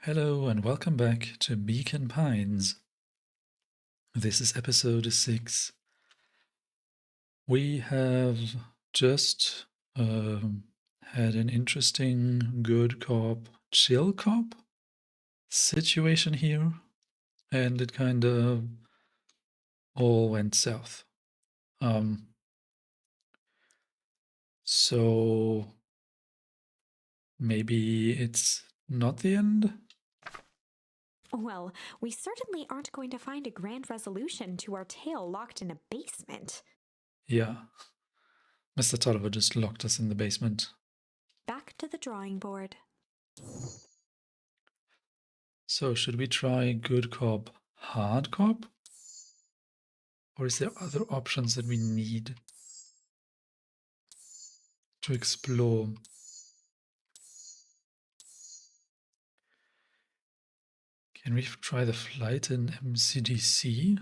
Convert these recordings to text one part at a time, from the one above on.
Hello and welcome back to Beacon Pines. This is episode 6. We have just had an interesting good cop, chill cop situation here, and it kind of all went south. So maybe it's not the end? Well, we certainly aren't going to find a grand resolution to our tale locked in a basement. Yeah. Mr. Tolliver just locked us in the basement. Back to the drawing board. So should we try good cop, hard cop? Or is there other options that we need to explore? Can we try the flight in MCDC?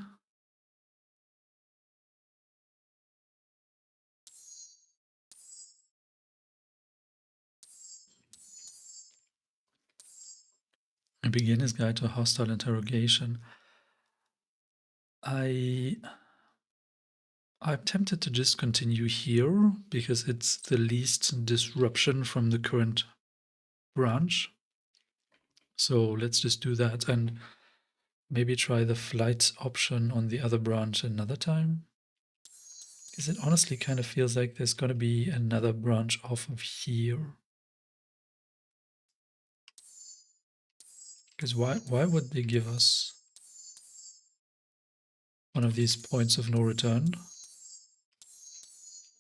A beginner's guide to hostile interrogation. I'm tempted to just continue here because it's the least disruption from the current branch. So let's just do that and maybe try the flight option on the other branch another time. Because it honestly kind of feels like there's going to be another branch off of here. Because why would they give us one of these points of no return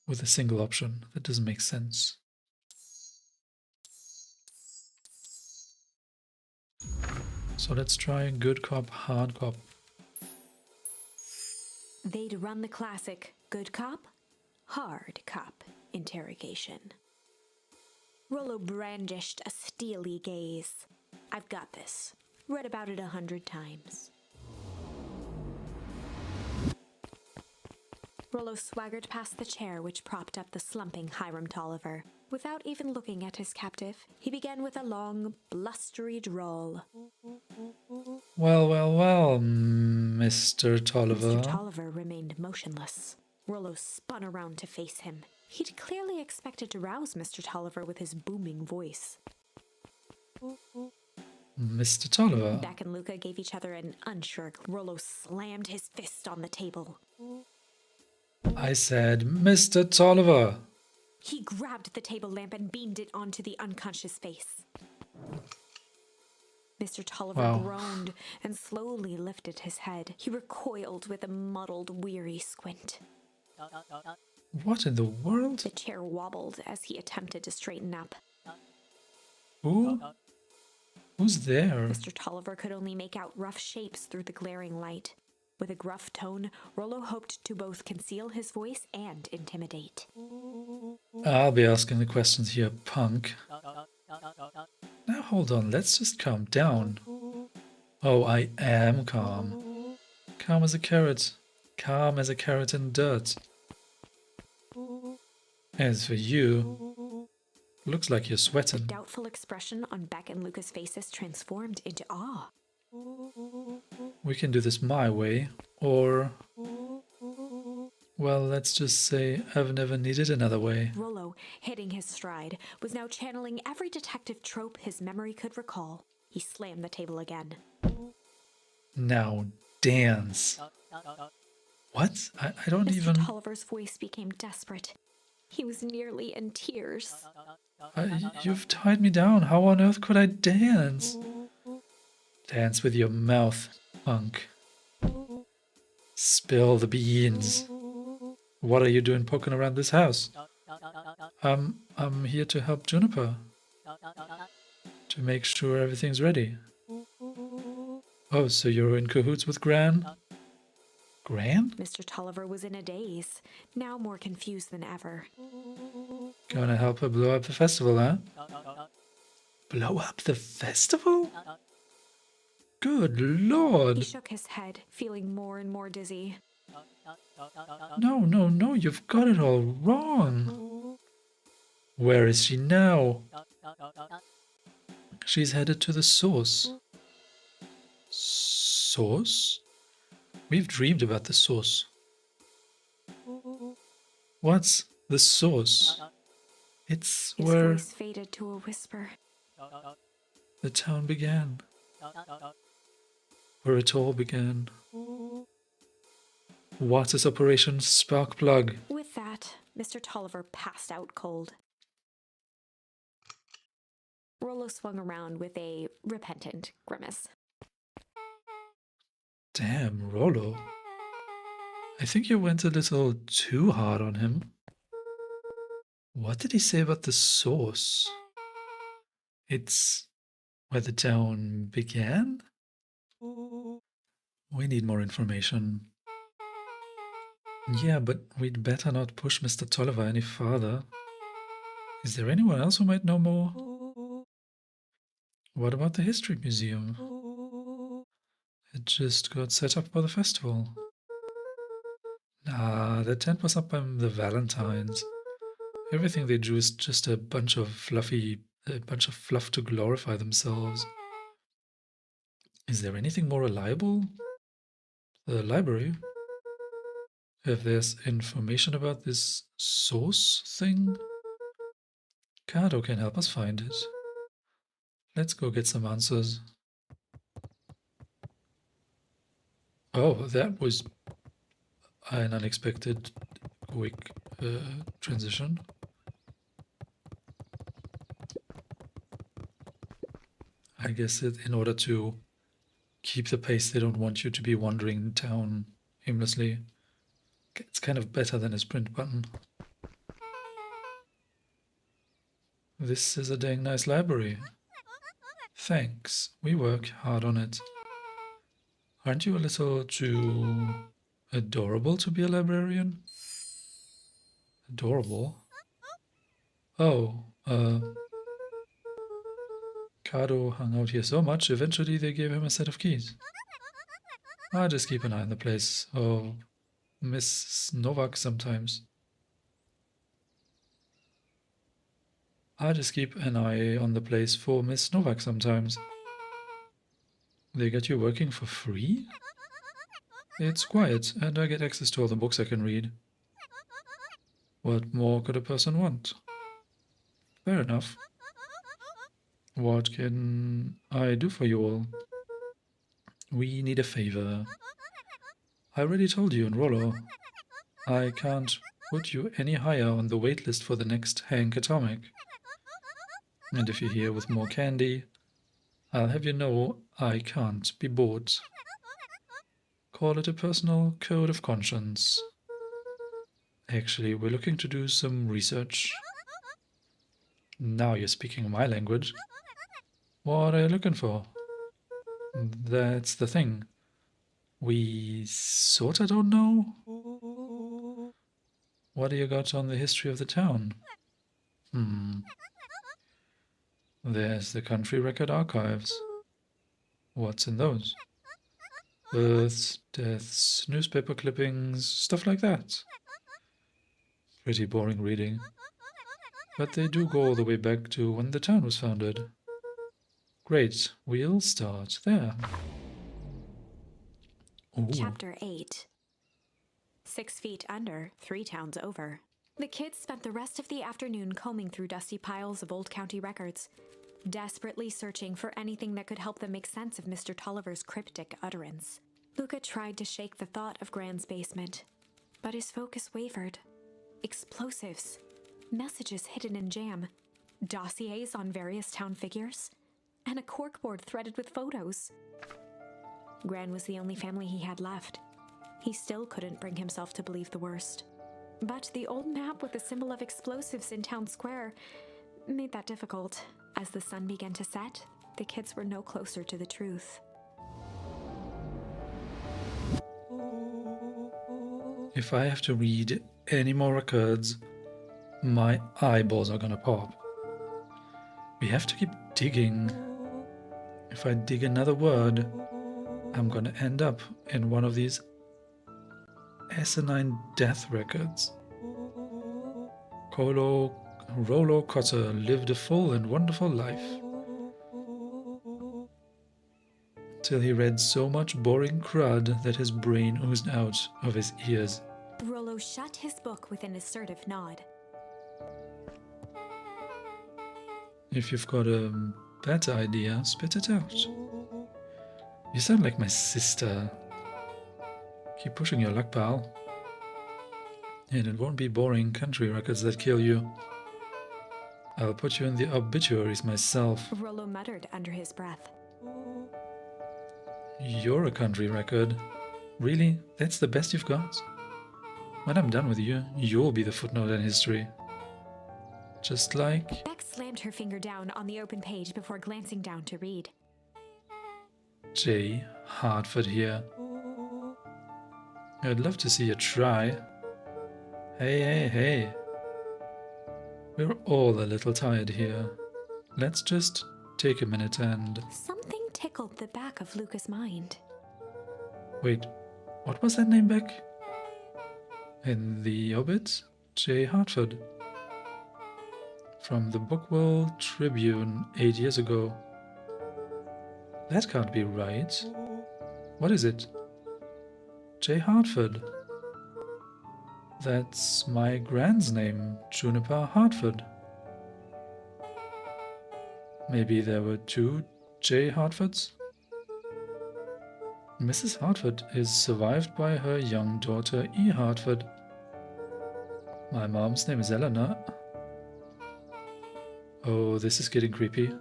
with a single option? That doesn't make sense. So let's try good cop, hard cop. They'd run the classic good cop, hard cop interrogation. Rollo brandished a steely gaze. I've got this. Read about it 100 times. Rollo swaggered past the chair which propped up the slumping Hiram Tolliver. Without even looking at his captive, he began with a long, blustery drawl. Well, Mr. Tolliver. Mr. Tolliver remained motionless. Rollo spun around to face him. He'd clearly expected to rouse Mr. Tolliver with his booming voice. Mr. Tolliver. Beck and Luca gave each other an unsure. Rollo slammed his fist on the table. I said, Mr. Tolliver. He grabbed the table lamp and beamed it onto the unconscious face. Mr. Tolliver groaned and slowly lifted his head. He recoiled with a muddled, weary squint. What in the world? The chair wobbled as he attempted to straighten up. Who's there? Mr. Tolliver could only make out rough shapes through the glaring light. With a gruff tone, Rollo hoped to both conceal his voice and intimidate. I'll be asking the questions here, punk. Now hold on, let's just calm down. Oh, I am calm. Calm as a carrot. Calm as a carrot in dirt. As for you, looks like you're sweating. The doubtful expression on Beck and Luca's faces transformed into awe. We can do this my way, or... well, let's just say I've never needed another way. Rollo, hitting his stride, was now channeling every detective trope his memory could recall. He slammed the table again. Now dance. What? I don't Mr. even... Tolliver's voice became desperate. He was nearly in tears. You've tied me down. How on earth could I dance? Dance with your mouth, punk. Spill the beans. What are you doing poking around this house? I'm here to help Juniper. To make sure everything's ready. Oh, so you're in cahoots with Gran? Gran? Mr. Tolliver was in a daze, now more confused than ever. Gonna help her blow up the festival, huh? Blow up the festival? Good lord! He shook his head, feeling more and more dizzy. No, you've got it all wrong. Where is she now? She's headed to the source. Source? We've dreamed about the source. What's the source? It's His where voice faded to a whisper. the town began. Where it all began. What is Operation Sparkplug? With that, Mr. Tolliver passed out cold. Rollo swung around with a repentant grimace. Damn, Rollo. I think you went a little too hard on him. What did he say about the source? It's where the town began? We need more information. Yeah, but we'd better not push Mr. Tolliver any farther. Is there anyone else who might know more? What about the History Museum? It just got set up for the festival. Nah, the tent was up by the Valentines. Everything they do is just a bunch of fluff to glorify themselves. Is there anything more reliable? The library? If there's information about this source thing, Kato can help us find it. Let's go get some answers. Oh, that was an unexpected quick transition. I guess in order to keep the pace, they don't want you to be wandering town aimlessly. It's kind of better than a sprint button. This is a dang nice library. Thanks, we work hard on it. Aren't you a little too adorable to be a librarian? Adorable? Oh, Kado hung out here so much, eventually they gave him a set of keys. I just keep an eye on the place. Oh, Miss Novak sometimes. I just keep an eye on the place for Miss Novak sometimes. They get you working for free? It's quiet, and I get access to all the books I can read. What more could a person want? Fair enough. What can I do for you all? We need a favor. I already told you in Rollo. I can't put you any higher on the wait list for the next Hank Atomic. And if you're here with more candy, I'll have you know I can't be bought. Call it a personal code of conscience. Actually, we're looking to do some research. Now you're speaking my language. What are you looking for? That's the thing. We sorta don't know. What do you got on the history of the town? There's the country record archives. What's in those? Births, deaths, newspaper clippings, stuff like that. Pretty boring reading. But they do go all the way back to when the town was founded. Great, we'll start there. Ooh. Chapter 8. 6 feet under, 3 towns over. The kids spent the rest of the afternoon combing through dusty piles of old county records, desperately searching for anything that could help them make sense of Mr. Tolliver's cryptic utterance. Luca tried to shake the thought of Gran's basement, but his focus wavered. Explosives, messages hidden in jam, dossiers on various town figures, and a corkboard threaded with photos. Gran was the only family he had left. He still couldn't bring himself to believe the worst. But the old map with the symbol of explosives in town square made that difficult. As the sun began to set, the kids were no closer to the truth. If I have to read any more records, my eyeballs are gonna pop. We have to keep digging. If I dig another word, I'm gonna end up in one of these asinine death records. Rollo Cotter lived a full and wonderful life. till he read so much boring crud that his brain oozed out of his ears. Rollo shut his book with an assertive nod. If you've got a better idea, spit it out. You sound like my sister. Keep pushing your luck, pal. And it won't be boring country records that kill you. I'll put you in the obituaries myself. Rollo muttered under his breath. You're a country record. Really? That's the best you've got? When I'm done with you, you'll be the footnote in history. Just like... Beck slammed her finger down on the open page before glancing down to read. J. Hartford here. I'd love to see you try. Hey. We're all a little tired here. Let's just take a minute and... Something tickled the back of Luca's mind. Wait, what was that name back? In the obit? J. Hartford. From the Bookworld Tribune 8 years ago. That can't be right. What is it? J. Hartford. That's my grand's name, Juniper Hartford. Maybe there were two J. Hartfords? Mrs. Hartford is survived by her young daughter E. Hartford. My mom's name is Eleanor. Oh, this is getting creepy.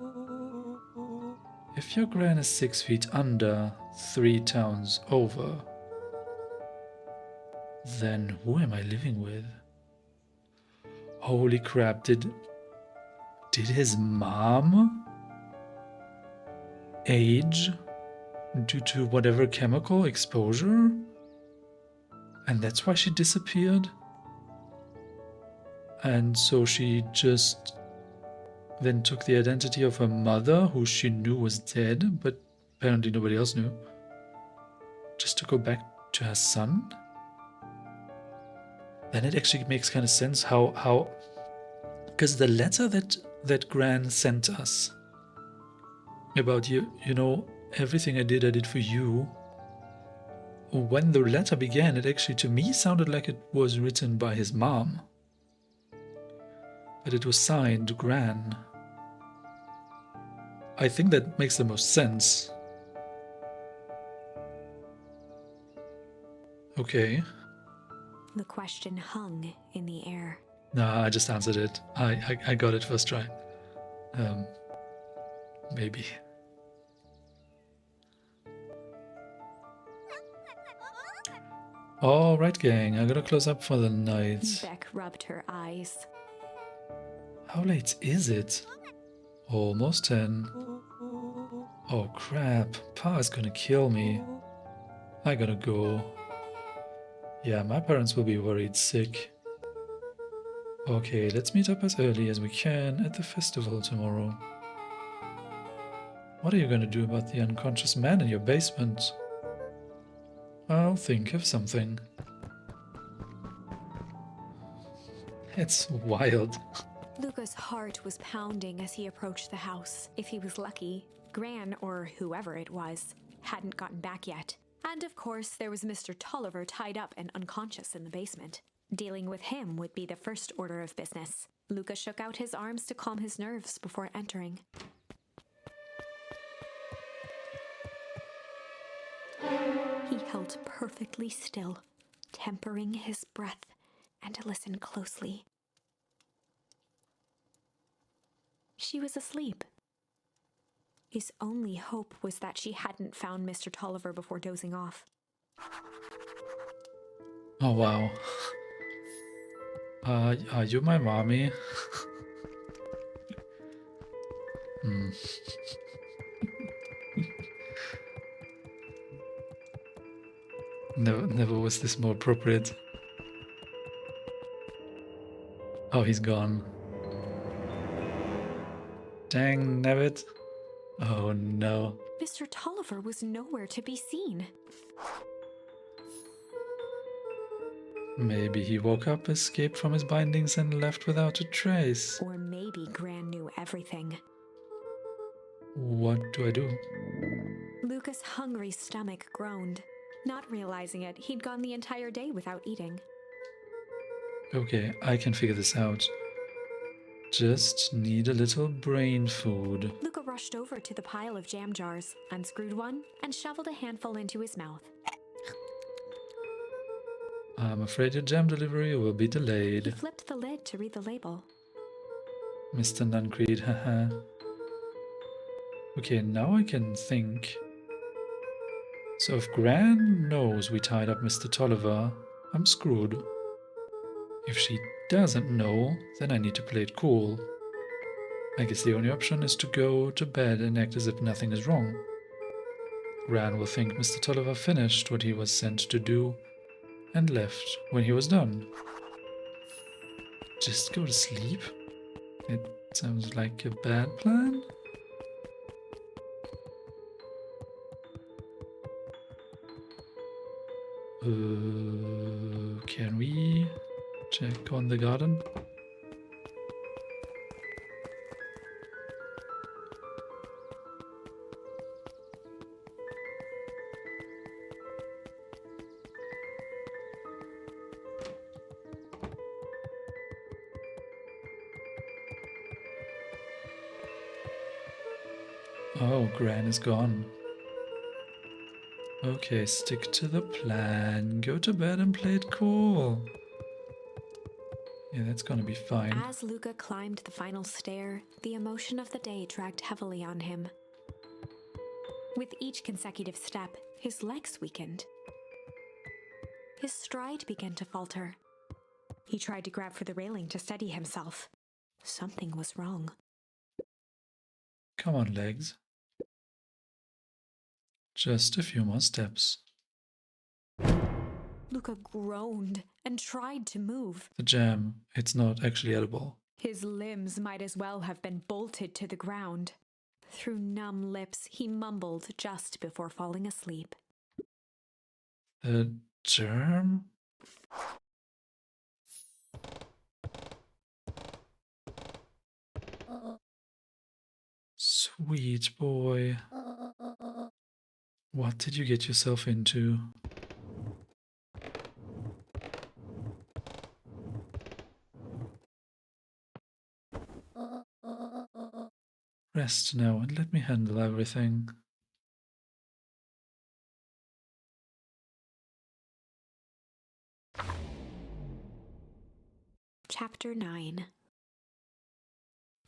If your gran is 6 feet under, 3 towns over, then who am I living with? Holy crap, did his mom age due to whatever chemical exposure? And that's why she disappeared? And so she just then took the identity of her mother, who she knew was dead, but apparently nobody else knew, just to go back to her son? Then it actually makes kind of sense how because the letter that Gran sent us about you know, everything I did for you. When the letter began, it actually to me sounded like it was written by his mom. But it was signed Gran. I think that makes the most sense. Okay. The question hung in the air. Nah, I just answered it. I got it first try. Maybe. Alright, gang, I'm gonna close up for the night. Beck rubbed her eyes. How late is it? Almost 10. Oh crap, Pa is gonna kill me. I gotta go. Yeah, my parents will be worried sick. Okay, let's meet up as early as we can at the festival tomorrow. What are you gonna do about the unconscious man in your basement? I'll think of something. It's wild. Luca's heart was pounding as he approached the house. If he was lucky, Gran, or whoever it was, hadn't gotten back yet. And of course, there was Mr. Tolliver tied up and unconscious in the basement. Dealing with him would be the first order of business. Luca shook out his arms to calm his nerves before entering. He held perfectly still, tempering his breath, and listened closely. She was asleep. His only hope was that she hadn't found Mr. Tolliver before dozing off. Oh wow. Are you my mommy? Never was this more appropriate. Oh, he's gone. Dang, nabbit. Oh no. Mr. Tolliver was nowhere to be seen. Maybe he woke up, escaped from his bindings, and left without a trace. Or maybe Gran knew everything. What do I do? Luca Luca's hungry stomach groaned. Not realizing it, he'd gone the entire day without eating. Okay, I can figure this out. Just need a little brain food. Luca rushed over to the pile of jam jars, unscrewed one, and shoveled a handful into his mouth. I'm afraid your jam delivery will be He delayed. flipped the lid to read the label. Mr. Nuncreed, haha. Okay, now I can think. So if Gran knows we tied up Mr. Tolliver, I'm screwed. If she doesn't know, then I need to play it cool. I guess the only option is to go to bed and act as if nothing is wrong. Gran will think Mr. Tolliver finished what he was sent to do and left when he was done. Just go to sleep? It sounds like a bad plan. Can we check on the garden? Oh, Gran is gone. Okay, stick to the plan. Go to bed and play it cool. Yeah, that's gonna be fine. As Luca climbed the final stair, the emotion of the day dragged heavily on him. With each consecutive step, his legs weakened. His stride began to falter. He tried to grab for the railing to steady himself. Something was wrong. Come on, legs. Just a few more steps. Luca groaned and tried to move. The jam, it's not actually edible. His limbs might as well have been bolted to the ground. Through numb lips, he mumbled just before falling asleep. The germ? Sweet boy. What did you get yourself into? Rest now and let me handle everything. Chapter 9.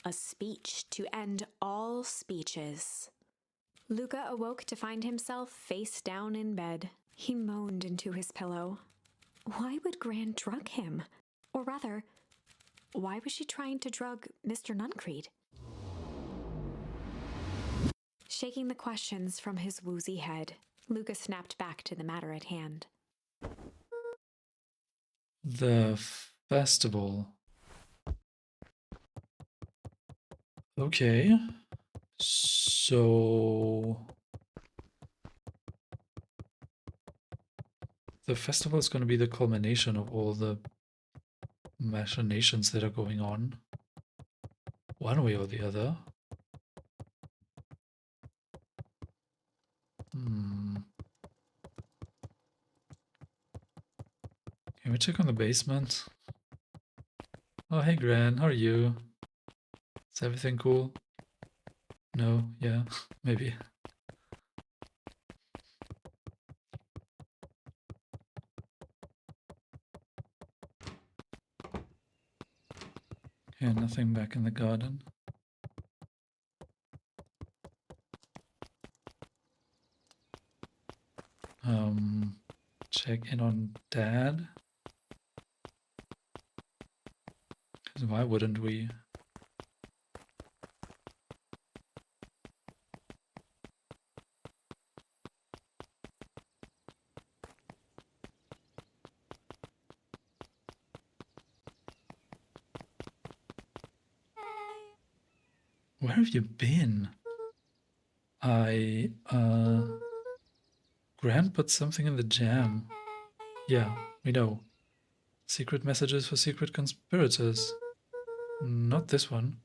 A speech to end all speeches. Luca awoke to find himself face down in bed. He moaned into his pillow. Why would Gran drug him? Or rather, why was she trying to drug Mr. Nuncreed? Shaking the questions from his woozy head, Luca snapped back to the matter at hand. The festival. Okay. So the festival is going to be the culmination of all the machinations that are going on, one way or the other. Can we check on the basement? Oh, hey Gran, how are you? Is everything cool? No, yeah, maybe. Yeah, nothing back in the garden. Check in on Dad. 'Cause why wouldn't we? Where have you been? Gran put something in the jam. Yeah, we know. Secret messages for secret conspirators. Not this one.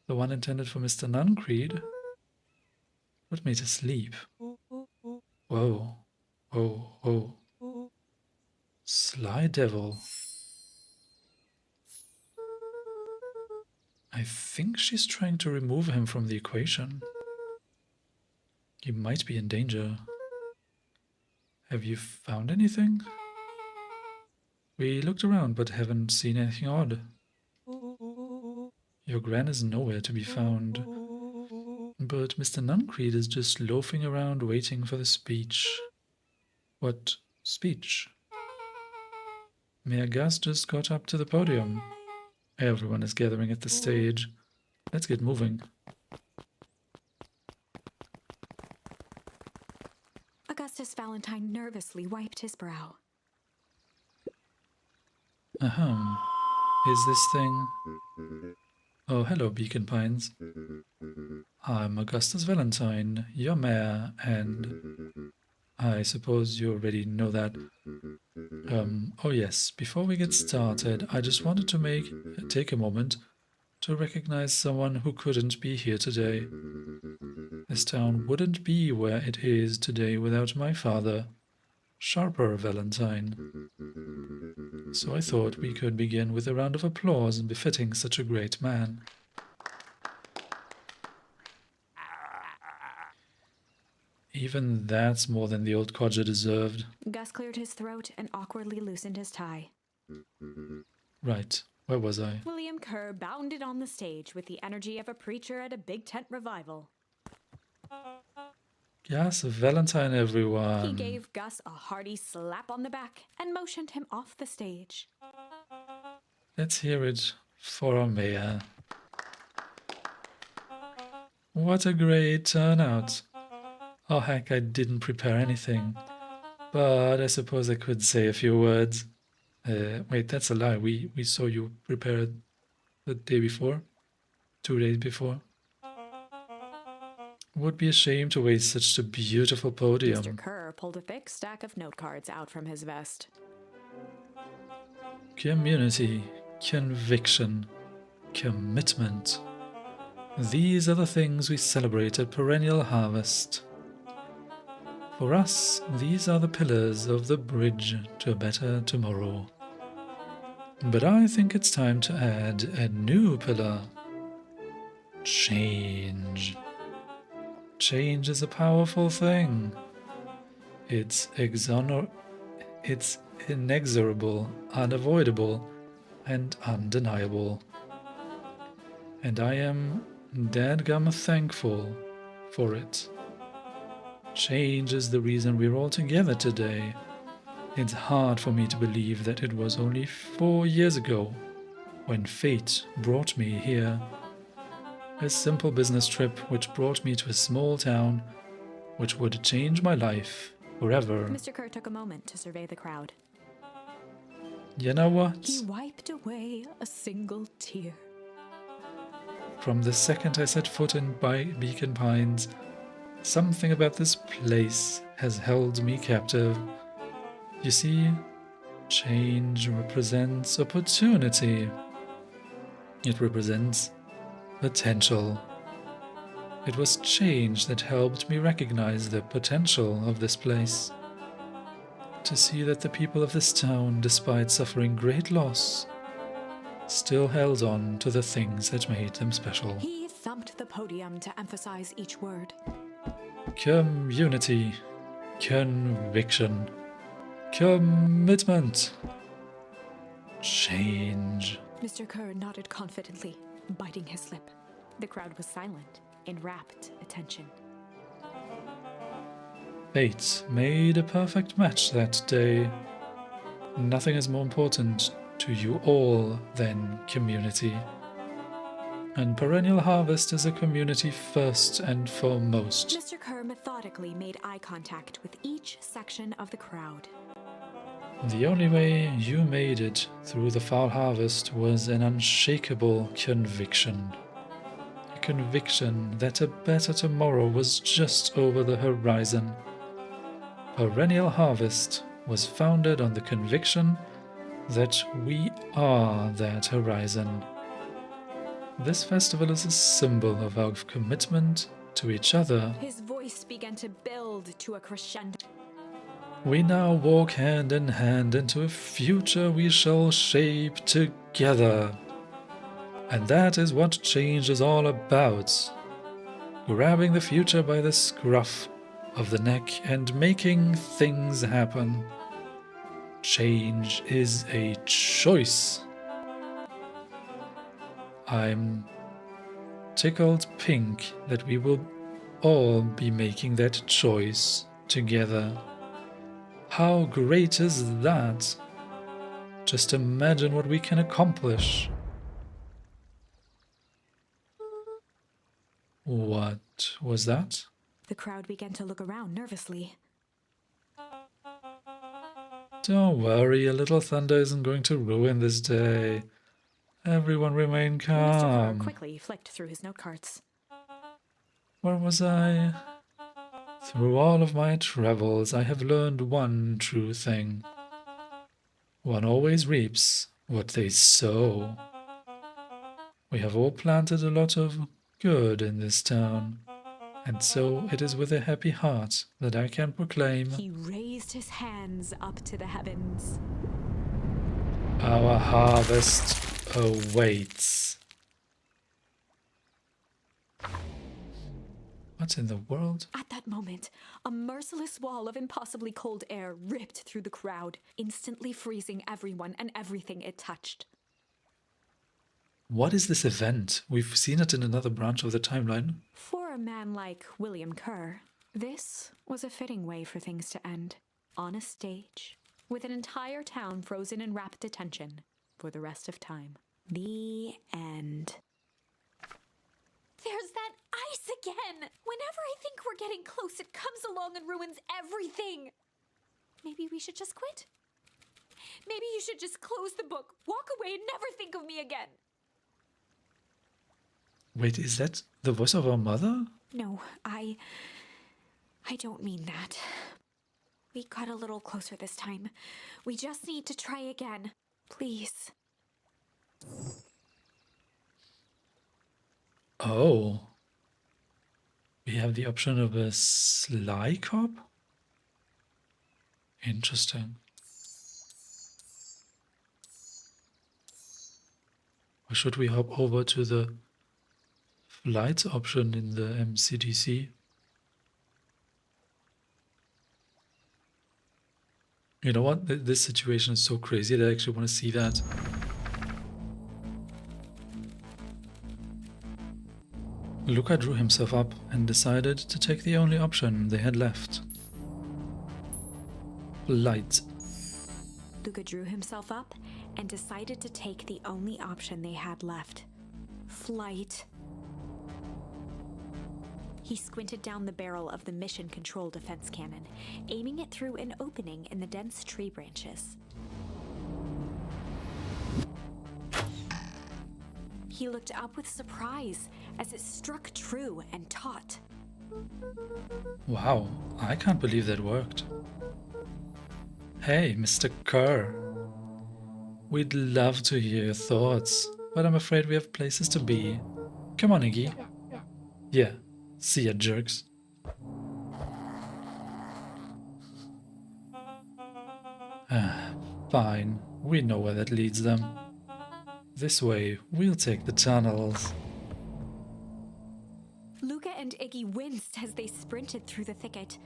The one intended for Mr. Nuncreed. Put me to sleep. Whoa. Whoa, whoa. Sly devil. I think she's trying to remove him from the equation. He might be in danger. Have you found anything? We looked around but haven't seen anything odd. Your gran is nowhere to be found. But Mr. Nuncreed is just loafing around waiting for the speech. What speech? Mayor Gus just got up to the podium. Everyone is gathering at the stage. Let's get moving. Augustus Valentine nervously wiped his brow. Ahem. Is this thing... Oh, hello, Beacon Pines. I'm Augustus Valentine, your mayor, and... I suppose you already know that. Oh yes, before we get started, I just wanted to take a moment to recognize someone who couldn't be here today. This town wouldn't be where it is today without my father, Sharper Valentine. So I thought we could begin with a round of applause befitting such a great man. Even that's more than the old codger deserved. Gus cleared his throat and awkwardly loosened his tie. Right, where was I? William Kerr bounded on the stage with the energy of a preacher at a big tent revival. Yes, Valentine, everyone. He gave Gus a hearty slap on the back and motioned him off the stage. Let's hear it for our mayor. What a great turnout. Oh heck, I didn't prepare anything. But I suppose I could say a few words. Wait, that's a lie. We saw you prepare the day before. 2 days before. Would be a shame to waste such a beautiful podium. Mr. Kerr pulled a thick stack of note cards out from his vest. Community, conviction, commitment. These are the things we celebrate at Perennial Harvest. For us, these are the pillars of the bridge to a better tomorrow. But I think it's time to add a new pillar. Change. Change is a powerful thing. It's inexorable, unavoidable, and undeniable. And I am dadgum thankful for it. Change is the reason we're all together today. It's hard for me to believe that it was only 4 years ago when fate brought me here. A simple business trip which brought me to a small town which would change my life forever. Mr. Kerr took a moment to survey the crowd. You know what? He wiped away a single tear. From the second I set foot in Beacon Pines, something about this place has held me captive. You see, change represents opportunity. It represents potential. It was change that helped me recognize the potential of this place. To see that the people of this town, despite suffering great loss, still held on to the things that made them special. He thumped the podium to emphasize each word. Community, conviction, commitment, change. Mr. Kerr nodded confidently, biting his lip. The crowd was silent, in rapt attention. Fate made a perfect match that day. Nothing is more important to you all than community. And Perennial Harvest is a community first and foremost. Mr. Kerr methodically made eye contact with each section of the crowd. The only way you made it through the foul harvest was an unshakable conviction. A conviction that a better tomorrow was just over the horizon. Perennial Harvest was founded on the conviction that we are that horizon. This festival is a symbol of our commitment to each other. His voice began to build to a crescendo. We now walk hand in hand into a future we shall shape together. And that is what change is all about. Grabbing the future by the scruff of the neck and making things happen. Change is a choice. I'm tickled pink that we will all be making that choice together. How great is that? Just imagine what we can accomplish. What was that? The crowd began to look around nervously. Don't worry, a little thunder isn't going to ruin this day. Everyone remain Mr. Crow calm. quickly flicked through his note cards. Where was I? Through all of my travels, I have learned one true thing. One always reaps what they sow. We have all planted a lot of good in this town, and so it is with a happy heart that I can proclaim He raised his hands up to the heavens. our harvest awaits. What in the world? At that moment, a merciless wall of impossibly cold air ripped through the crowd, instantly freezing everyone and everything it touched. What is this event? We've seen it in another branch of the timeline. For a man like William Kerr, this was a fitting way for things to end. On a stage, with an entire town frozen in rapt attention for the rest of time. The end. There's that ice again! Whenever I think we're getting close, it comes along and ruins everything! Maybe we should just quit? Maybe you should just close the book, walk away, and never think of me again! Wait, is that the voice of our mother? No, I don't mean that. We got a little closer this time. We just need to try again. Please. Oh. We have the option of a sly cop? Interesting. Or should we hop over to the flight option in the MCDC? You know what? This situation is so crazy that I actually want to see that. Luca drew himself up and decided to take the only option they had left. Flight. Luca drew himself up and decided to take the only option they had left. Flight. He squinted down the barrel of the mission control defense cannon, aiming it through an opening in the dense tree branches. He looked up with surprise as it struck true and taut. Wow, I can't believe that worked. Hey, Mr. Kerr. We'd love to hear your thoughts, but I'm afraid we have places to be. Come on, Iggy. Yeah, see ya, jerks. Fine, we know where that leads them. This way, we'll take the tunnels. Luca and Iggy winced as they sprinted through the thicket.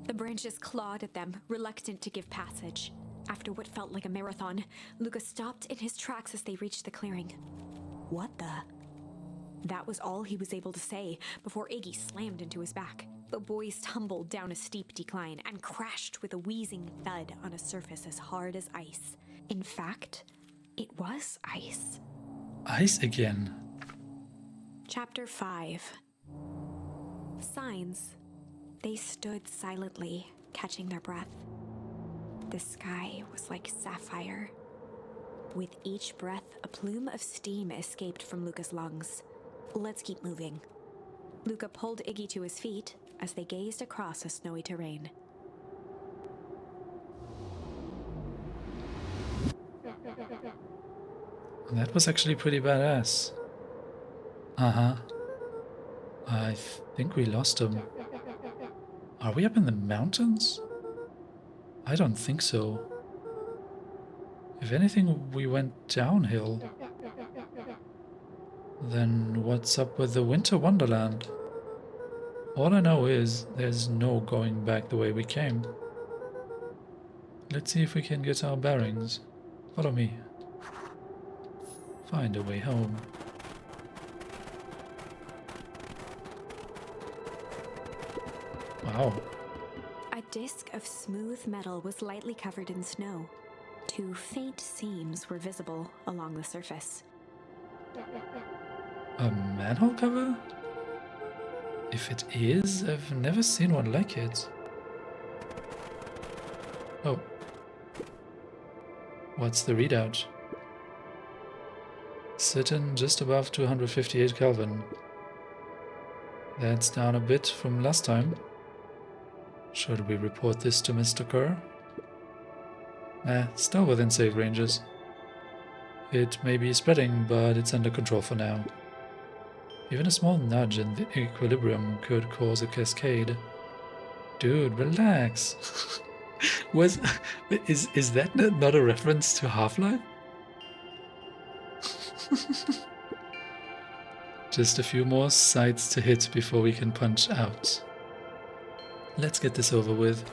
The branches clawed at them, reluctant to give passage. After what felt like a marathon, Luca stopped in his tracks as they reached the clearing. What the? That was all he was able to say before Iggy slammed into his back. The boys tumbled down a steep decline and crashed with a wheezing thud on a surface as hard as ice. In fact, it was ice. Ice again. Chapter 5. Signs. They stood silently, catching their breath. The sky was like sapphire. With each breath, a plume of steam escaped from Luca's lungs. Let's keep moving. Luca pulled Iggy to his feet as they gazed across a snowy terrain. That was actually pretty badass. Uh-huh. I think we lost him. Are we up in the mountains? I don't think so. If anything, we went downhill. Then what's up with the Winter Wonderland? All I know is there's no going back the way we came. Let's see if we can get our bearings. Follow me. Find a way home. Wow. A disc of smooth metal was lightly covered in snow. Two faint seams were visible along the surface. A manhole cover? If it is, I've never seen one like it. Oh. What's the readout? Sitting just above 258 Kelvin. That's down a bit from last time. Should we report this to Mr. Kerr? Still within safe ranges. It may be spreading, but it's under control for now. Even a small nudge in the equilibrium could cause a cascade. Dude, relax. Is that not a reference to Half-Life? Just a few more sites to hit before we can punch out. Let's get this over with.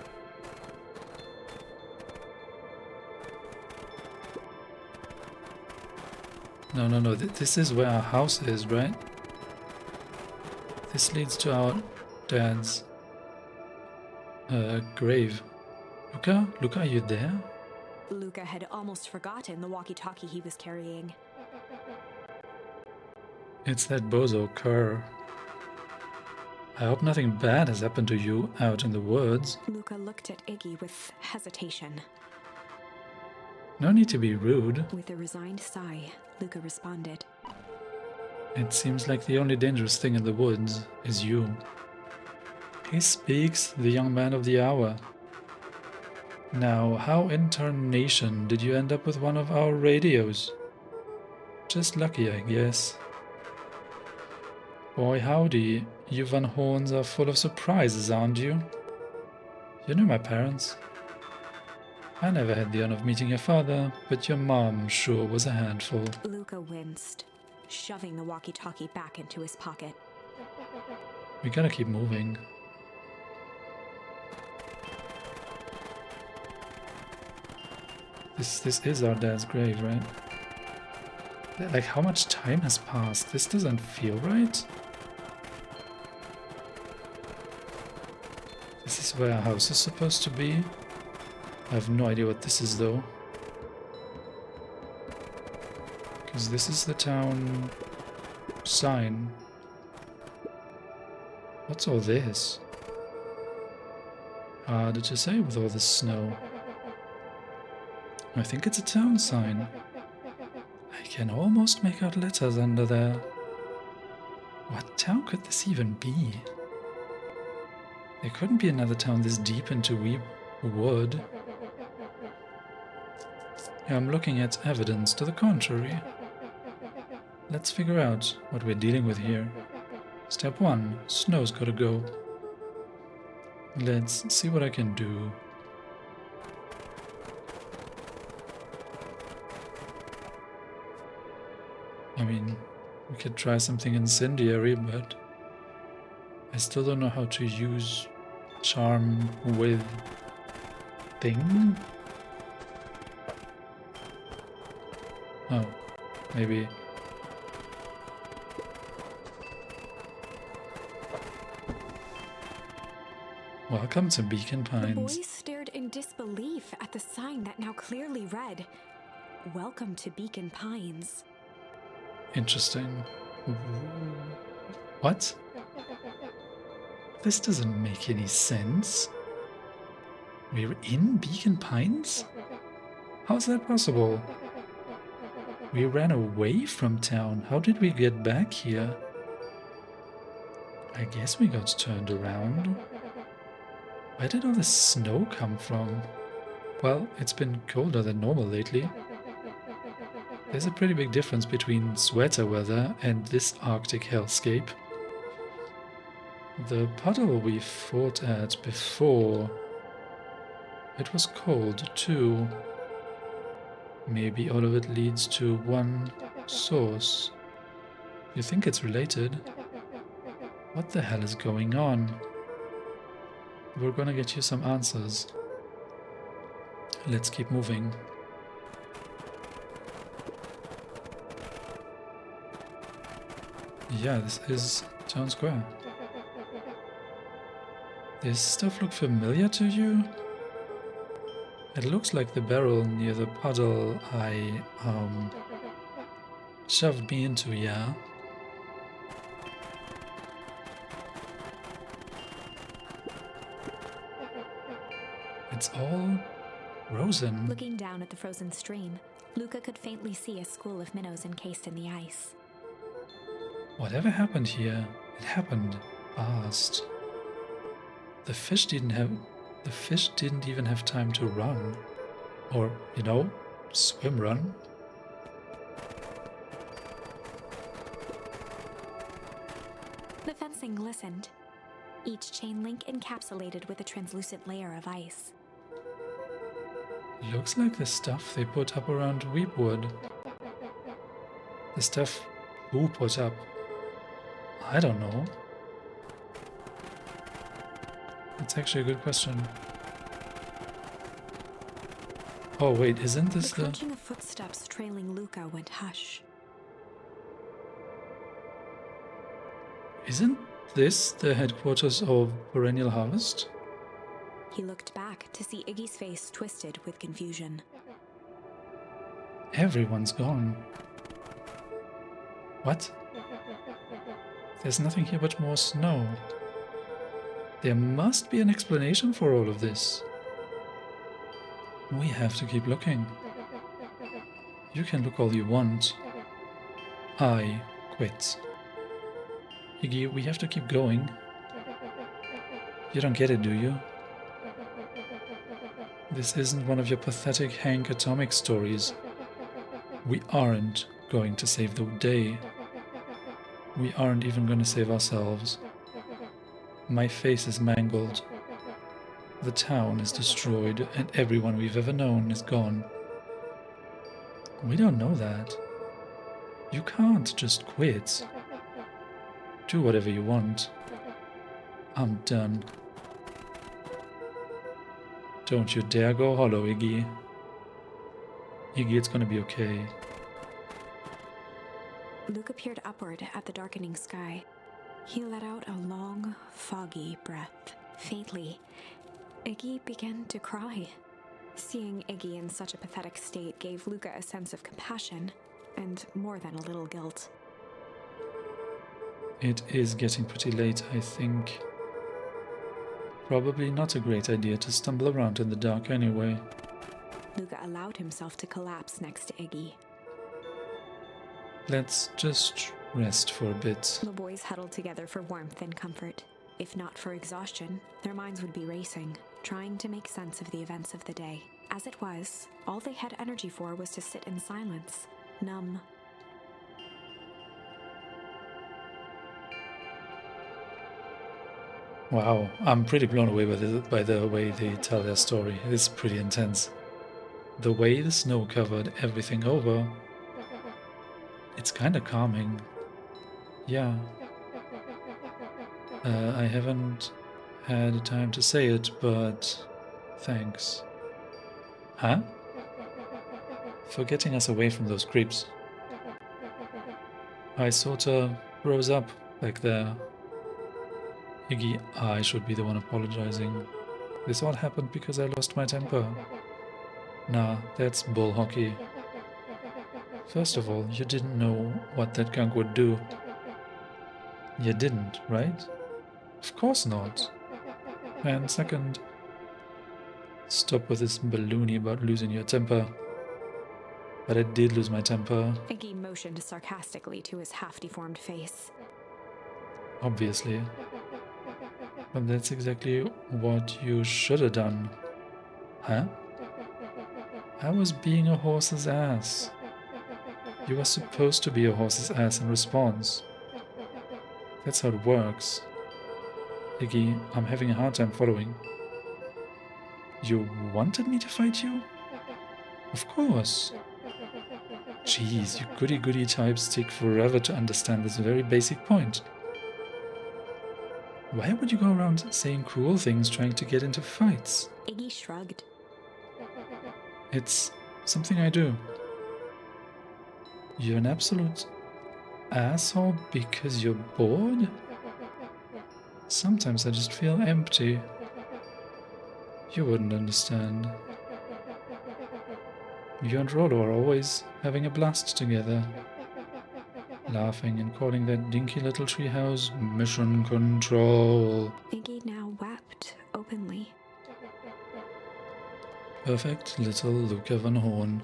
No. This is where our house is, right? This leads to our dad's grave. Luca, are you there? Luca had almost forgotten the walkie-talkie he was carrying. It's that bozo Kerr. I hope nothing bad has happened to you out in the woods. Luca looked at Iggy with hesitation. No need to be rude. With a resigned sigh, Luca responded. It seems like the only dangerous thing in the woods is you. He speaks, the young man of the hour. Now, how in tarnation did you end up with one of our radios? Just lucky, I guess. Boy howdy, you Van Horns are full of surprises, aren't you? You know my parents. I never had the honor of meeting your father, but your mom sure was a handful. Luca winced, shoving the walkie-talkie back into his pocket. We gotta keep moving. This is our dad's grave, right? Like, how much time has passed? This doesn't feel right. This is where our house is supposed to be. I have no idea what this is, though. Because this is the town sign. What's all this? Hard to say with all this snow. I think it's a town sign. I can almost make out letters under there. What town could this even be? There couldn't be another town this deep into wood. I'm looking at evidence to the contrary. Let's figure out what we're dealing with here. Step 1, snow's gotta go. Let's see what I can do. I mean, we could try something incendiary, but I still don't know how to use charm with thing. Oh, maybe. Welcome to Beacon Pines. The boys stared in disbelief at the sign that now clearly read, "Welcome to Beacon Pines." Interesting. What? This doesn't make any sense. We're in Beacon Pines? How's that possible? We ran away from town. How did we get back here? I guess we got turned around. Where did all the snow come from? Well, it's been colder than normal lately. There's a pretty big difference between sweater weather and this Arctic hellscape. The puddle we fought at before, it was cold too. Maybe all of it leads to one source. You think it's related? What the hell is going on? We're gonna get you some answers. Let's keep moving. Yeah, this is Town Square. This stuff look familiar to you? It looks like the barrel near the puddle I, shoved me into, yeah? It's all frozen. Looking down at the frozen stream, Luca could faintly see a school of minnows encased in the ice. Whatever happened here, it happened fast. The fish didn't even have time to run. Or, swim run. The fencing glistened, each chain link encapsulated with a translucent layer of ice. Looks like the stuff they put up around Weepwood. The stuff who put up? I don't know. That's actually a good question. Oh wait, isn't this the crunching of footsteps trailing Luca went hush. Isn't this the headquarters of Perennial Harvest? He looked back to see Iggy's face twisted with confusion. Everyone's gone. What? There's nothing here but more snow. There must be an explanation for all of this. We have to keep looking. You can look all you want. I quit. Iggy, we have to keep going. You don't get it, do you? This isn't one of your pathetic Hank Atomic stories. We aren't going to save the day. We aren't even going to save ourselves. My face is mangled. The town is destroyed, and everyone we've ever known is gone. We don't know that. You can't just quit. Do whatever you want. I'm done. Don't you dare go hollow, Iggy. Iggy, it's gonna be okay. Luca peered upward at the darkening sky. He let out a long, foggy breath. Faintly, Iggy began to cry. Seeing Iggy in such a pathetic state gave Luca a sense of compassion, and more than a little guilt. It is getting pretty late, I think. Probably not a great idea to stumble around in the dark anyway. Luca allowed himself to collapse next to Iggy. Let's just rest for a bit. The boys huddled together for warmth and comfort. If not for exhaustion, their minds would be racing, trying to make sense of the events of the day. As it was, all they had energy for was to sit in silence, numb. Wow, I'm pretty blown away by the way they tell their story. It's pretty intense. The way the snow covered everything over, it's kind of calming. Yeah. I haven't had time to say it, but thanks. Huh? For getting us away from those creeps. I sorta rose up back there. Iggy, I should be the one apologizing. This all happened because I lost my temper. Nah, that's bull hockey. First of all, you didn't know what that gunk would do. You didn't, right? Of course not. And second, stop with this baloney about losing your temper. But I did lose my temper. Iggy motioned sarcastically to his half-deformed face. Obviously. But that's exactly what you should have done. Huh? I was being a horse's ass. You were supposed to be a horse's ass in response. That's how it works. Iggy, I'm having a hard time following. You wanted me to fight you? Of course. Jeez, you goody-goody types take forever to understand this very basic point. Why would you go around saying cruel things trying to get into fights? Iggy shrugged. It's something I do. You're an absolute asshole because you're bored? Sometimes I just feel empty. You wouldn't understand. You and Rollo are always having a blast together. Laughing and calling that dinky little treehouse mission control. Iggy now wept openly. Perfect little Luca Van Horn.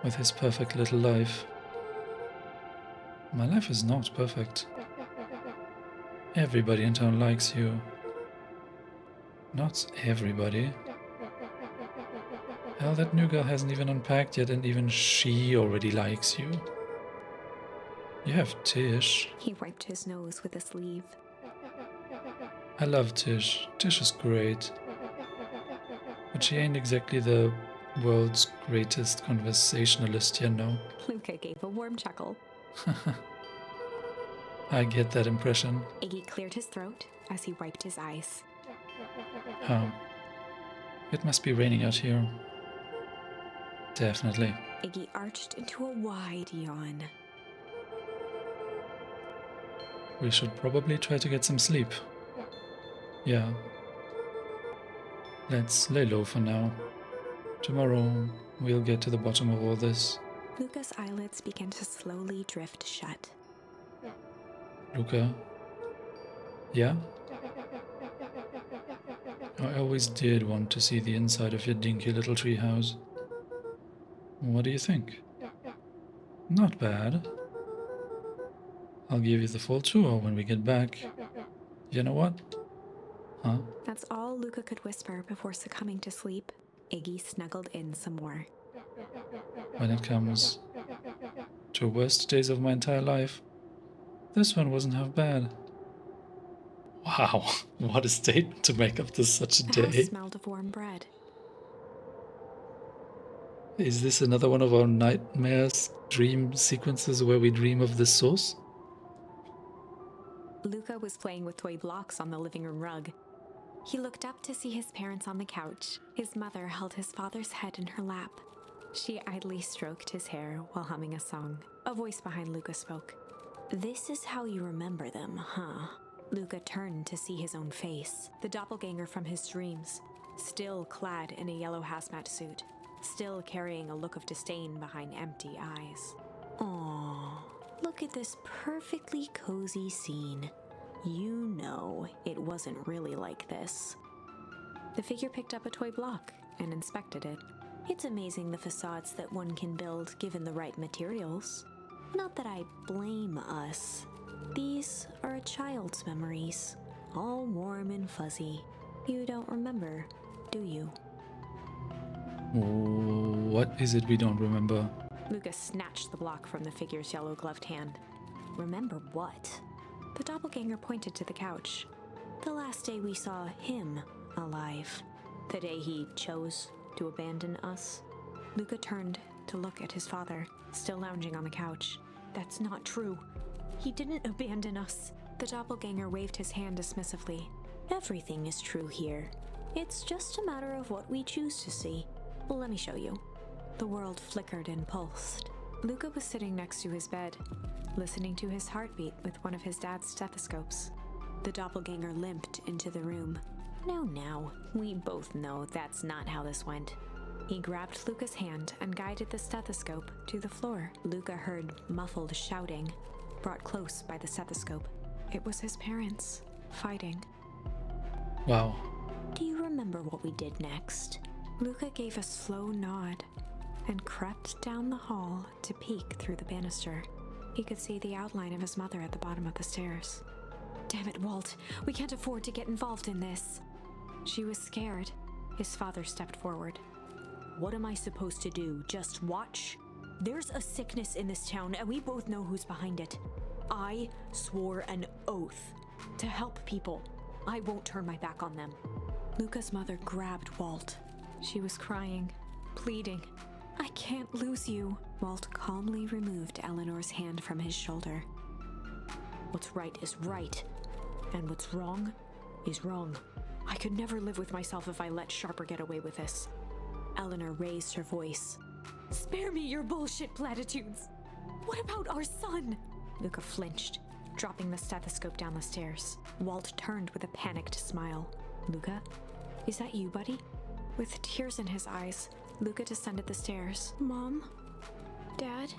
With his perfect little life. My life is not perfect. Everybody in town likes you. Not everybody. Hell, that new girl hasn't even unpacked yet, and even she already likes you. You have Tish. He wiped his nose with a sleeve. I love Tish. Tish is great. But she ain't exactly the world's greatest conversationalist, you know. Luca gave a warm chuckle. I get that impression. Iggy cleared his throat as he wiped his eyes. It must be raining out here. Definitely. Iggy arched into a wide yawn. We should probably try to get some sleep. Yeah. Let's lay low for now. Tomorrow, we'll get to the bottom of all this. Luca's eyelids began to slowly drift shut. Luca? Yeah? I always did want to see the inside of your dinky little treehouse. What do you think? Not bad. I'll give you the full tour when we get back. You know what? Huh? That's all Luca could whisper before succumbing to sleep. Iggy snuggled in some more. When it comes to worst days of my entire life, this one wasn't half bad. Wow, what a statement to make after such a The house day. smelled of warm bread. Is this another one of our nightmares, dream sequences where we dream of this source? Luca was playing with toy blocks on the living room rug. He looked up to see his parents on the couch. His mother held his father's head in her lap. She idly stroked his hair while humming a song. A voice behind Luca spoke. "This is how you remember them, huh?" Luca turned to see his own face, the doppelganger from his dreams, still clad in a yellow hazmat suit, still carrying a look of disdain behind empty eyes. Aww, look at this perfectly cozy scene. You know it wasn't really like this. The figure picked up a toy block and inspected it. It's amazing the facades that one can build given the right materials. Not that I blame us. These are a child's memories, all warm and fuzzy. You don't remember, do you? What is it we don't remember? Lucas snatched the block from the figure's yellow-gloved hand. Remember what? The doppelganger pointed to the couch. The last day we saw him alive. The day he chose to abandon us. Luca turned to look at his father, still lounging on the couch. That's not true. He didn't abandon us. The doppelganger waved his hand dismissively. Everything is true here. It's just a matter of what we choose to see. Let me show you. The world flickered and pulsed. Luca was sitting next to his bed, listening to his heartbeat with one of his dad's stethoscopes. The doppelganger limped into the room. Now, we both know that's not how this went. He grabbed Luca's hand and guided the stethoscope to the floor. Luca heard muffled shouting, brought close by the stethoscope. It was his parents, fighting. Wow. Do you remember what we did next? Luca gave a slow nod and crept down the hall to peek through the banister. He could see the outline of his mother at the bottom of the stairs. Damn it, Walt. We can't afford to get involved in this. She was scared. His father stepped forward. What am I supposed to do? Just watch? There's a sickness in this town, and we both know who's behind it. I swore an oath to help people. I won't turn my back on them. Luca's mother grabbed Walt. She was crying, pleading. I can't lose you. Walt calmly removed Eleanor's hand from his shoulder. What's right is right, and what's wrong is wrong. I could never live with myself if I let Sharper get away with this. Eleanor raised her voice. Spare me your bullshit platitudes. What about our son? Luca flinched, dropping the stethoscope down the stairs. Walt turned with a panicked smile. Luca, is that you, buddy? With tears in his eyes, Luca descended the stairs. Mom? Dad?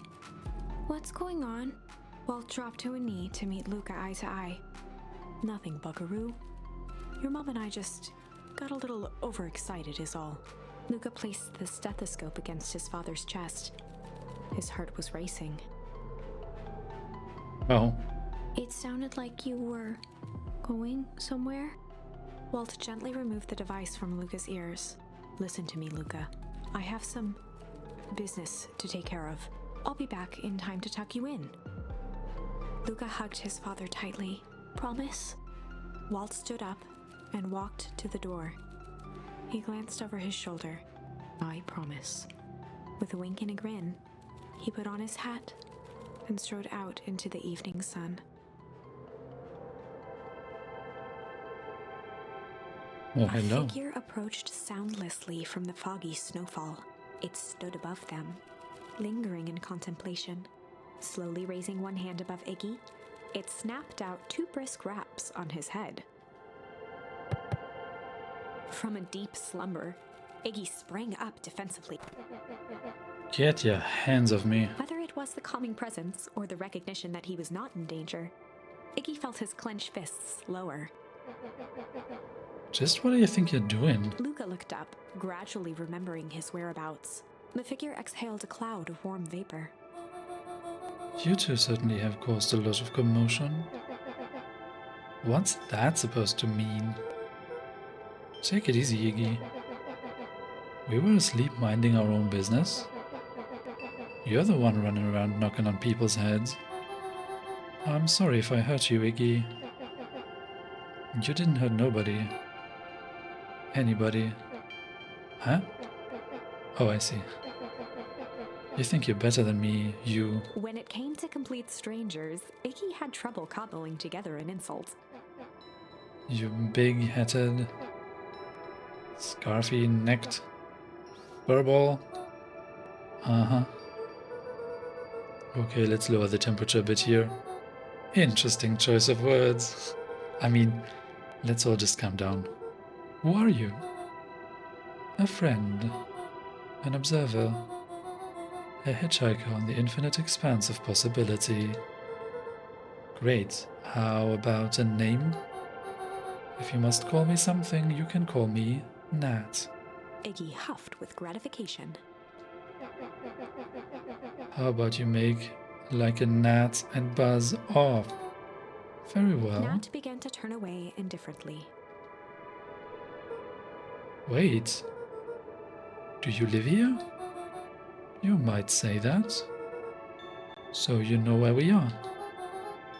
What's going on? Walt dropped to a knee to meet Luca eye to eye. Nothing, buckaroo. Your mom and I just got a little overexcited is all. Luca placed the stethoscope against his father's chest. His heart was racing. Oh. It sounded like you were going somewhere? Walt gently removed the device from Luca's ears. Listen to me, Luca. I have some business to take care of. I'll be back in time to tuck you in. Luca hugged his father tightly. Promise? Walt stood up and walked to the door. He glanced over his shoulder. I promise. With a wink and a grin, he put on his hat and strode out into the evening sun. Oh, hello. A figure approached soundlessly from the foggy snowfall. It stood above them, lingering in contemplation. Slowly raising one hand above Iggy, it snapped out 2 brisk raps on his head. From a deep slumber, Iggy sprang up defensively. Get your hands off me. Whether it was the calming presence or the recognition that he was not in danger, Iggy felt his clenched fists lower. Just what do you think you're doing? Luca looked up, gradually remembering his whereabouts. The figure exhaled a cloud of warm vapor. You two certainly have caused a lot of commotion. What's that supposed to mean? Take it easy, Iggy. We were asleep minding our own business. You're the one running around knocking on people's heads. I'm sorry if I hurt you, Iggy. You didn't hurt nobody. Anybody. Huh? Oh, I see. You think you're better than me, you. When it came to complete strangers, Iggy had trouble cobbling together an insult. You big-headed, scarfy-necked furball. Uh-huh. Okay, let's lower the temperature a bit here. Interesting choice of words. I mean, let's all just calm down. Who are you? A friend. An observer. A hitchhiker on the infinite expanse of possibility. Great. How about a name? If you must call me something, you can call me Nat. Iggy huffed with gratification. How about you make like a gnat and buzz off? Very well. Nat began to turn away indifferently. Wait. Do you live here? You might say that. So you know where we are.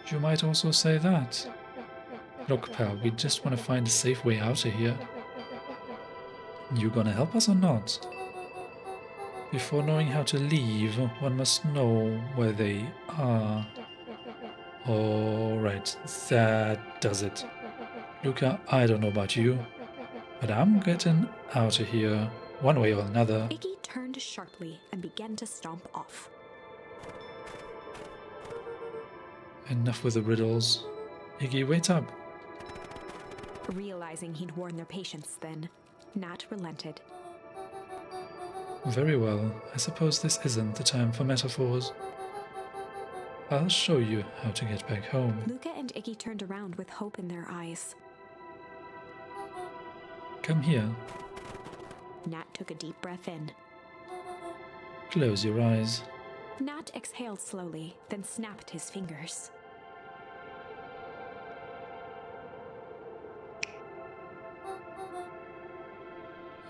You might also say that. Look, pal, we just want to find a safe way out of here. You gonna help us or not? Before knowing how to leave, one must know where they are. Alright, that does it. Luca, I don't know about you, but I'm getting out of here, one way or another. Iggy turned sharply and began to stomp off. Enough with the riddles. Iggy, wait up. Realizing he'd worn their patience then, Nat relented. Very well, I suppose this isn't the time for metaphors. I'll show you how to get back home. Luca and Iggy turned around with hope in their eyes. Come here. Nat took a deep breath in. Close your eyes. Nat exhaled slowly, then snapped his fingers.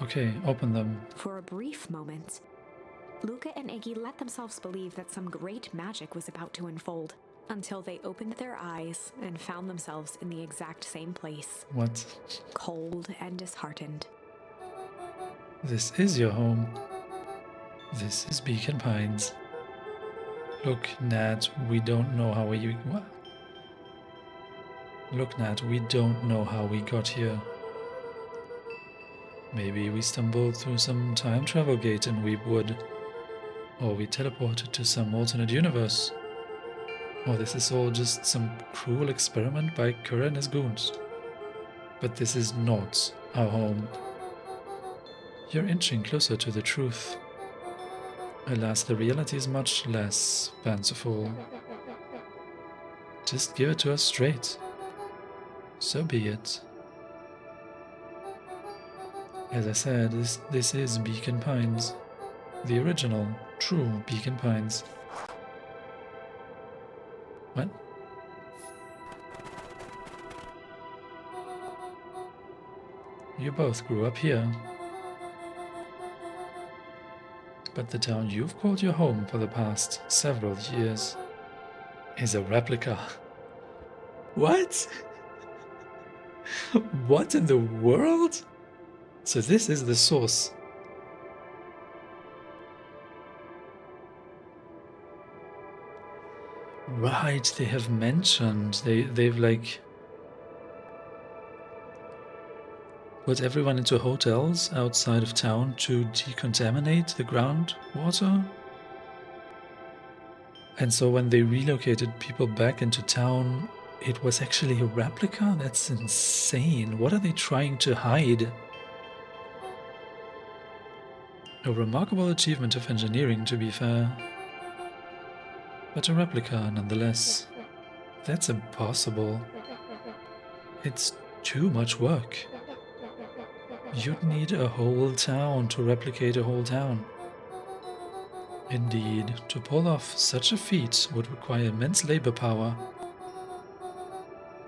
Okay, open them. For a brief moment, Luca and Iggy let themselves believe that some great magic was about to unfold. until they opened their eyes and found themselves in the exact same place, What? cold and disheartened. This is your home. This is Beacon Pines. Look, Nat, we don't know how we... What? Look, Nat, we don't know how we got here. Maybe we stumbled through some time travel gate in Weepwood. Or we teleported to some alternate universe. Or this is all just some cruel experiment by Kura and his goons. But this is not our home. You're inching closer to the truth. Alas, the reality is much less fanciful. Just give it to us straight. So be it. As I said, this is Beacon Pines. The original, true Beacon Pines. What? You both grew up here. But the town you've called your home for the past several years is a replica. What? What in the world? So this is the source. Right, they have mentioned, they've like put everyone into hotels outside of town to decontaminate the groundwater. And so when they relocated people back into town, it was actually a replica? That's insane. What are they trying to hide? A remarkable achievement of engineering, to be fair. But a replica, nonetheless. That's impossible. It's too much work. You'd need a whole town to replicate a whole town. Indeed, to pull off such a feat would require immense labor power.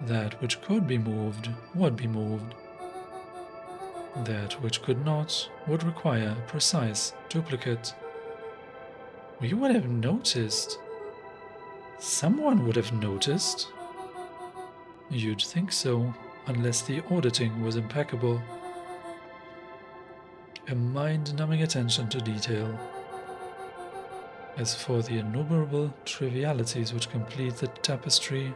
That which could be moved would be moved. That which could not would require a precise duplicate. We would have noticed. Someone would have noticed. You'd think so, unless the auditing was impeccable. A mind-numbing attention to detail. As for the innumerable trivialities which complete the tapestry,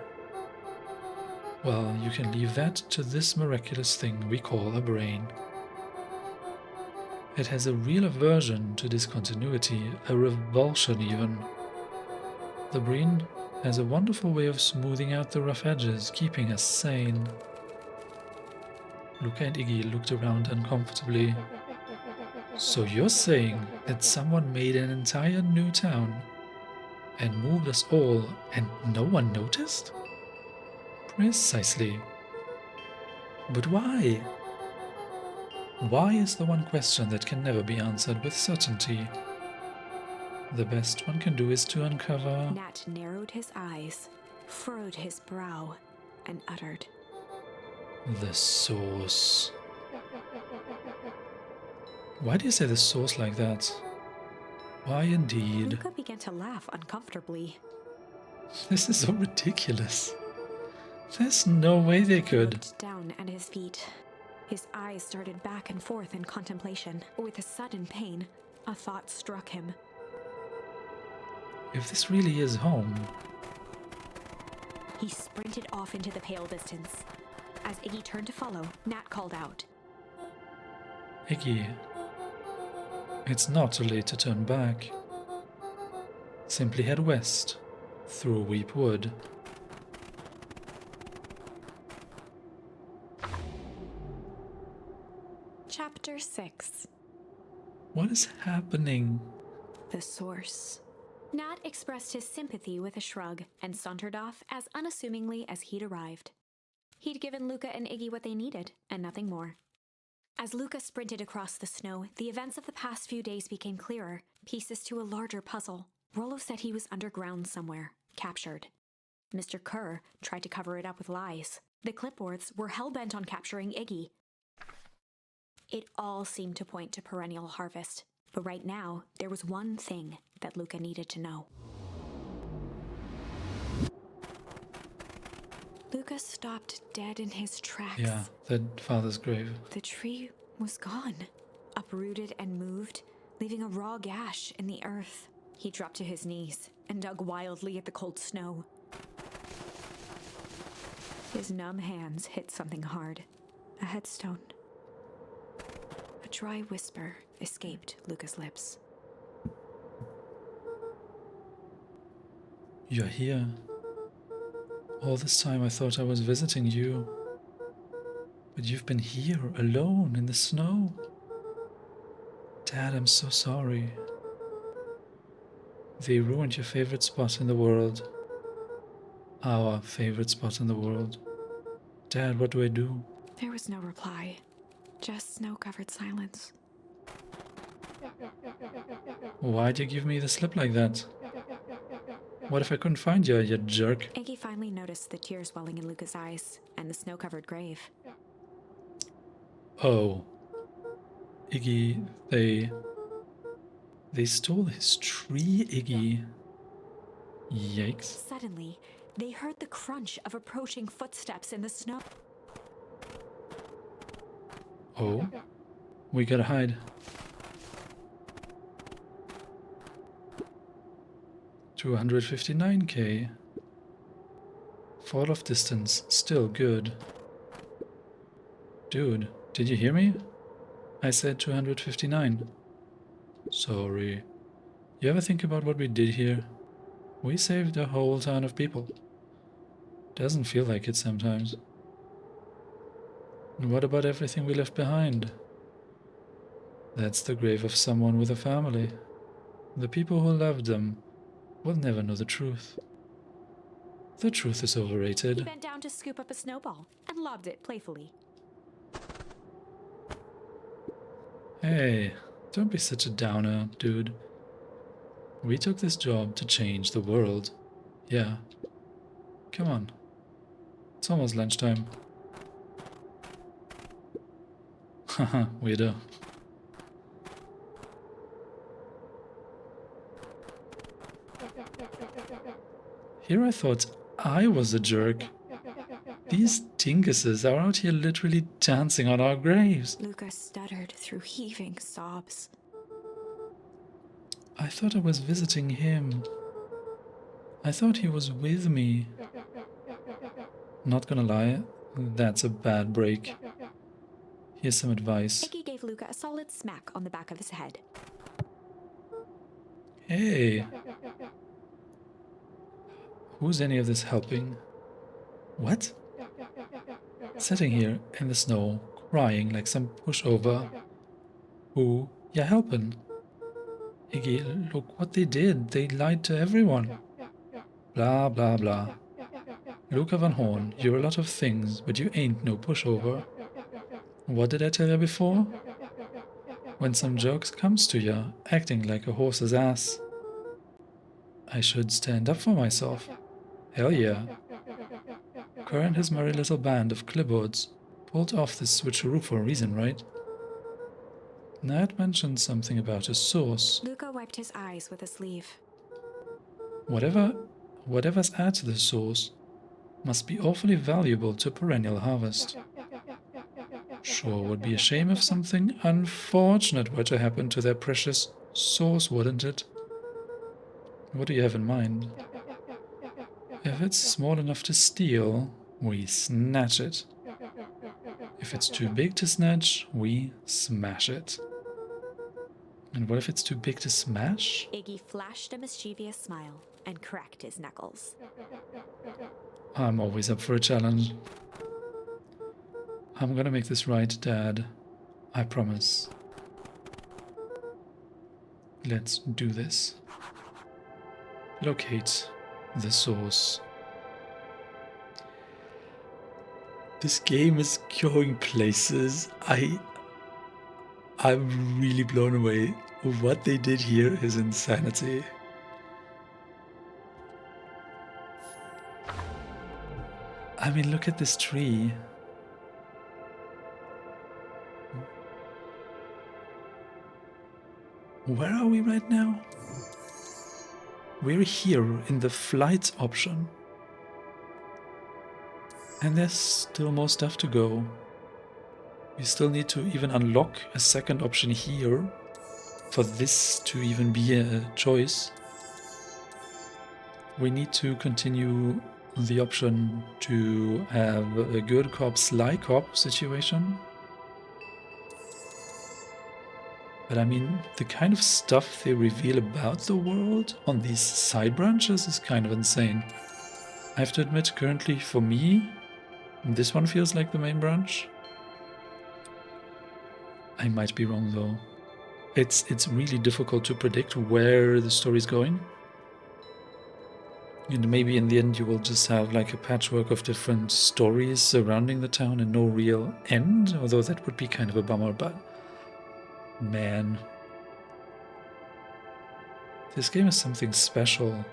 well, you can leave that to this miraculous thing we call a brain. It has a real aversion to discontinuity, a revulsion even. The brain has a wonderful way of smoothing out the rough edges, keeping us sane. Luca and Iggy looked around uncomfortably. So you're saying that someone made an entire new town and moved us all and no one noticed? Precisely. But why? Why is the one question that can never be answered with certainty. The best one can do is to uncover... Nat narrowed his eyes, furrowed his brow, and uttered, the source. Why do you say the source like that? Why indeed? Luca began to laugh uncomfortably. This is so ridiculous. There's no way they He could. looked down at his feet. His eyes started back and forth in contemplation. With a sudden pain, a thought struck him. If this really is home... He sprinted off into the pale distance. As Iggy turned to follow, Nat called out, Iggy, it's not too late to turn back. Simply head west, through Weepwood. Chapter 6. What is happening? The Source. Nat expressed his sympathy with a shrug and sauntered off as unassumingly as he'd arrived. He'd given Luca and Iggy what they needed, and nothing more. As Luca sprinted across the snow, the events of the past few days became clearer, pieces to a larger puzzle. Rollo said he was underground somewhere, captured. Mr. Kerr tried to cover it up with lies. The clipboards were hell-bent on capturing Iggy. It all seemed to point to perennial harvest, but right now, there was one thing that Luca needed to know. Lucas stopped dead in his tracks. Yeah, that father's grave. The tree was gone, uprooted and moved, leaving a raw gash in the earth. He dropped to his knees and dug wildly at the cold snow. His numb hands hit something hard, a headstone. A dry whisper escaped Lucas' lips. You're here. All this time I thought I was visiting you. But you've been here, alone, in the snow. Dad, I'm so sorry. They ruined your favorite spot in the world. Our favorite spot in the world. Dad, what do I do? There was no reply, just snow-covered silence. Why'd you give me the slip like that? What if I couldn't find you, you jerk? Iggy finally noticed the tears welling in Lucas' eyes and the snow-covered grave. Oh. Iggy, they stole his tree, Iggy. Yikes. Suddenly, they heard the crunch of approaching footsteps in the snow. Oh. We gotta hide. 259k. Fall of distance, still good. Dude, did you hear me? I said 259. Sorry. You ever think about what we did here? We saved a whole town of people. Doesn't feel like it sometimes. And what about everything we left behind? That's the grave of someone with a family. The people who loved them will never know the truth. The truth is He overrated. bent down to scoop up a snowball and lobbed it playfully. Hey, don't be such a downer, dude. We took this job to change the world. Yeah. Come on. It's almost lunchtime. Haha, weirdo. Here I thought I was a jerk. These dinguses are out here literally dancing on our graves. Lucas stuttered through heaving sobs. I thought I was visiting him. I thought he was with me. Not gonna lie, that's a bad break. Here's some advice. Iggy gave Luca a solid smack on the back of his head. Hey! Who's any of this helping? What? Sitting here in the snow, crying like some pushover. Who ya helping? Iggy, look what they did. They lied to everyone. Blah, blah, blah. Luca Van Horn, you're a lot of things, but you ain't no pushover. What did I tell you before? When some jerk comes to ya, acting like a horse's ass, I should stand up for myself. Hell yeah. Kerr and his merry little band of clipboards pulled off this switcheroo for a reason, right? Nat mentioned something about a source. Luca wiped his eyes with a sleeve. Whatever's at the source must be awfully valuable to Perennial Harvest. Sure would be a shame if something unfortunate were to happen to their precious source, wouldn't it? What do you have in mind? If it's small enough to steal, we snatch it. If it's too big to snatch, we smash it. And what if it's too big to smash? Iggy flashed a mischievous smile and cracked his knuckles. I'm always up for a challenge. I'm gonna make this right, Dad. I promise. Let's do this. Locate the source. This game is going places. I'm really blown away. What they did here is insanity. I mean, look at this tree. Where are we right now? We're here in the flight option. And there's still more stuff to go. We still need to even unlock a second option here for this to even be a choice. We need to continue the option to have a good cop, sly cop situation. But I mean, the kind of stuff they reveal about the world on these side branches is kind of insane. I have to admit, currently for me, this one feels like the main branch. I might be wrong though. It's really difficult to predict where the story's going. And maybe in the end you will just have like a patchwork of different stories surrounding the town and no real end, although that would be kind of a bummer, but man. This game is something special.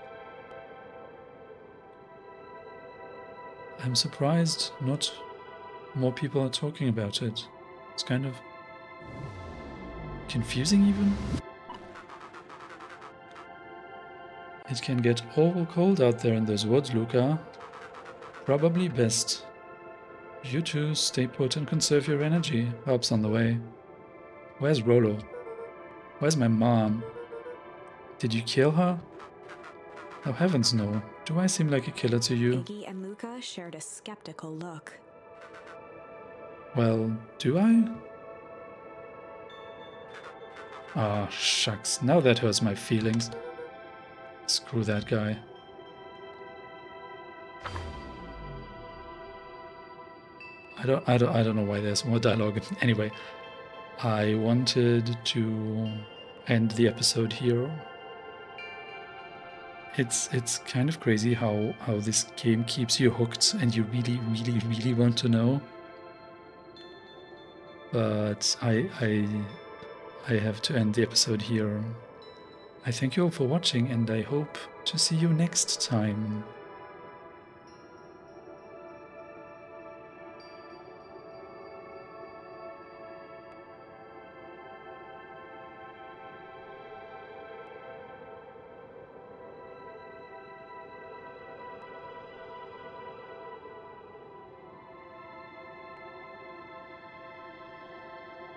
I'm surprised not more people are talking about it. It's kind of confusing even. It can get awful cold out there in those woods, Luca. Probably best. You two stay put and conserve your energy. Help's on the way. Where's Rolo? Where's my mom? Did you kill her? Oh heavens no. Do I seem like a killer to you? Iggy and Luca shared a skeptical look. Well, do I? Ah, shucks. Now that hurts my feelings. Screw that guy. I don't know why there's more dialogue. Anyway, I wanted to end the episode here. It's kind of crazy how this game keeps you hooked and you really want to know. But I have to end the episode here. I thank you all for watching and I hope to see you next time.